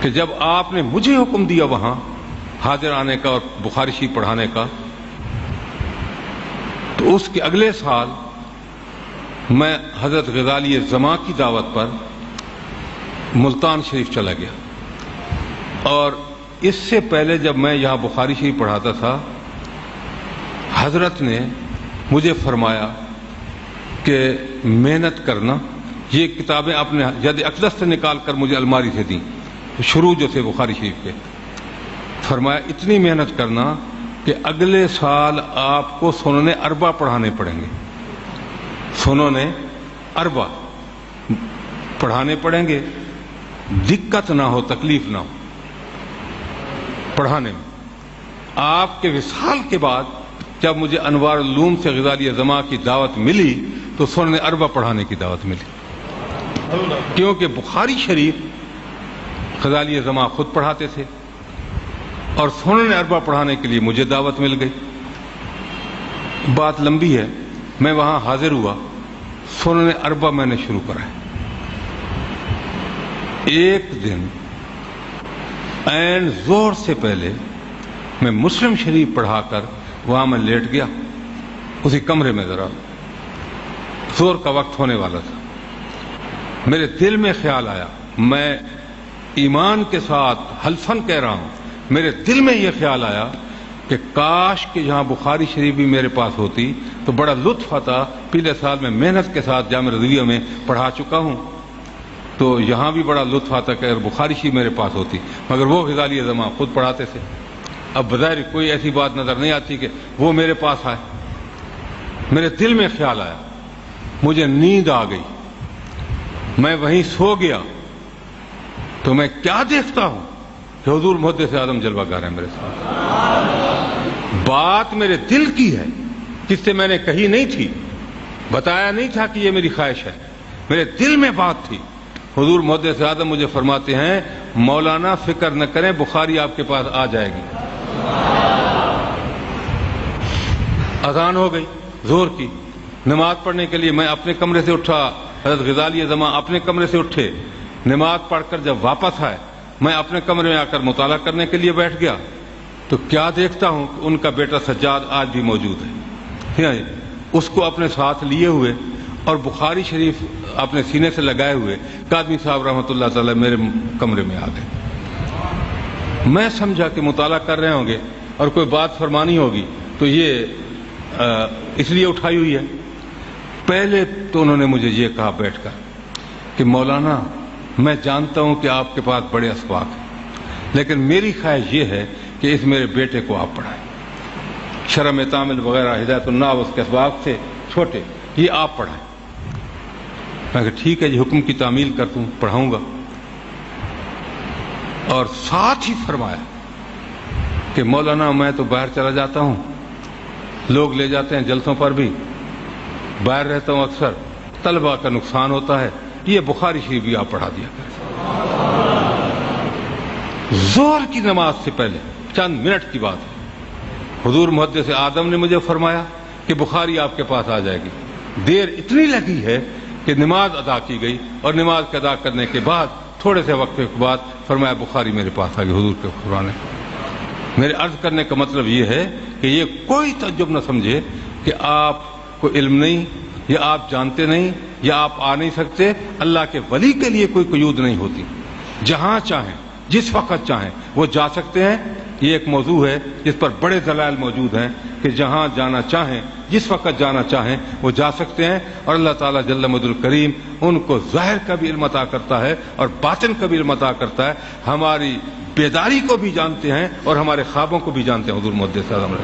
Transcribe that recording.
کہ جب آپ نے مجھے حکم دیا وہاں حاضر آنے کا اور بخاری شریف پڑھانے کا، تو اس کے اگلے سال میں حضرت غزالی زماں کی دعوت پر ملتان شریف چلا گیا، اور اس سے پہلے جب میں یہاں بخاری شریف پڑھاتا تھا، حضرت نے مجھے فرمایا کہ محنت کرنا، یہ کتابیں اپنے ید اقدس سے نکال کر مجھے الماری سے دیں، شروع جو تھے بخاری شریف کے، فرمایا اتنی محنت کرنا کہ اگلے سال آپ کو سنن اربع پڑھانے پڑیں گے، سنن اربع پڑھانے پڑیں گے، دقت نہ ہو، تکلیف نہ ہو پڑھانے میں۔ آپ کے وصال کے بعد جب مجھے انوار العلوم سے غزالی زماں کی دعوت ملی تو سنن اربع پڑھانے کی دعوت ملی، کیونکہ بخاری شریف غزالی زماں خود پڑھاتے تھے اور سنن اربع پڑھانے کے لیے مجھے دعوت مل گئی۔ بات لمبی ہے، میں وہاں حاضر ہوا، سنن اربع میں نے شروع کرا ہے۔ ایک دن عین ظہر سے پہلے میں مسلم شریف پڑھا کر وہاں میں لیٹ گیا، اسی کمرے میں، ذرا ظہر کا وقت ہونے والا تھا۔ میرے دل میں خیال آیا، میں ایمان کے ساتھ حلفاً کہہ رہا ہوں، میرے دل میں یہ خیال آیا کہ کاش کہ یہاں بخاری شریف بھی میرے پاس ہوتی تو بڑا لطف آتا۔ پچھلے سال میں محنت کے ساتھ جامعہ رضویہ میں پڑھا چکا ہوں، تو یہاں بھی بڑا لطف آتا کہ اگر بخاری شریف میرے پاس ہوتی، مگر وہ غزالی زماں خود پڑھاتے تھے۔ اب بظاہر کوئی ایسی بات نظر نہیں آتی کہ وہ میرے پاس آئے۔ میرے دل میں خیال آیا، مجھے نیند آ گئی، میں وہیں سو گیا، تو میں کیا دیکھتا ہوں کہ حضور محدث اعظم جلوہ گاہ ہے میرے ساتھ۔ بات میرے دل کی ہے، جس سے میں نے کہی نہیں تھی، بتایا نہیں تھا کہ یہ میری خواہش ہے، میرے دل میں بات تھی۔ حضور محدث اعظم مجھے فرماتے ہیں، مولانا فکر نہ کریں، بخاری آپ کے پاس آ جائے گی۔ اذان ہو گئی ظہر کی، نماز پڑھنے کے لیے میں اپنے کمرے سے اٹھا، حضرت غزالی زماں اپنے کمرے سے اٹھے، نماز پڑھ کر جب واپس آئے میں اپنے کمرے میں آ کر مطالعہ کرنے کے لیے بیٹھ گیا، تو کیا دیکھتا ہوں کہ ان کا بیٹا سجاد آج بھی موجود ہے، اس کو اپنے ساتھ لیے ہوئے اور بخاری شریف اپنے سینے سے لگائے ہوئے قادمی صاحب رحمۃ اللہ تعالی میرے کمرے میں آ گئے۔ میں سمجھا کہ مطالعہ کر رہے ہوں گے اور کوئی بات فرمانی ہوگی تو یہ اس لیے اٹھائی ہوئی ہے۔ پہلے تو انہوں نے مجھے یہ کہا بیٹھ کر کہ مولانا میں جانتا ہوں کہ آپ کے پاس بڑے اسباق ہیں، لیکن میری خواہش یہ ہے کہ اس میرے بیٹے کو آپ پڑھائیں، شرح تعامل وغیرہ ہدایت الناس اس کے اسباق تھے چھوٹے، یہ آپ پڑھائیں۔ میں کہا ٹھیک ہے جی، حکم کی تعمیل کرتا ہوں، پڑھاؤں گا۔ اور ساتھ ہی فرمایا کہ مولانا میں تو باہر چلا جاتا ہوں، لوگ لے جاتے ہیں جلسوں پر بھی، باہر رہتا ہوں اکثر، طلبہ کا نقصان ہوتا ہے، یہ بخاری شریف بھی آپ پڑھا دیا کریں۔ ظہر کی نماز سے پہلے چند منٹ کی بات ہے، حضور محدث اعظم نے مجھے فرمایا کہ بخاری آپ کے پاس آ جائے گی۔ دیر اتنی لگی ہے کہ نماز ادا کی گئی، اور نماز کے ادا کرنے کے بعد تھوڑے سے وقت کے بعد فرمایا بخاری میرے پاس آ گئی حضور کے قرآن۔ میرے عرض کرنے کا مطلب یہ ہے کہ یہ کوئی تعجب نہ سمجھے کہ آپ کو علم نہیں، یا آپ جانتے نہیں، یا آپ آ نہیں سکتے۔ اللہ کے ولی کے لیے کوئی قیود نہیں ہوتی، جہاں چاہیں جس وقت چاہیں وہ جا سکتے ہیں۔ یہ ایک موضوع ہے جس پر بڑے دلائل موجود ہیں کہ جہاں جانا چاہیں جس وقت جانا چاہیں وہ جا سکتے ہیں، اور اللہ تعالیٰ جل مجد الکریم ان کو ظاہر کا بھی علم عطا کرتا ہے اور باطن کا بھی علم عطا کرتا ہے۔ ہماری بیداری کو بھی جانتے ہیں اور ہمارے خوابوں کو بھی جانتے ہیں حضور محدث اعظم۔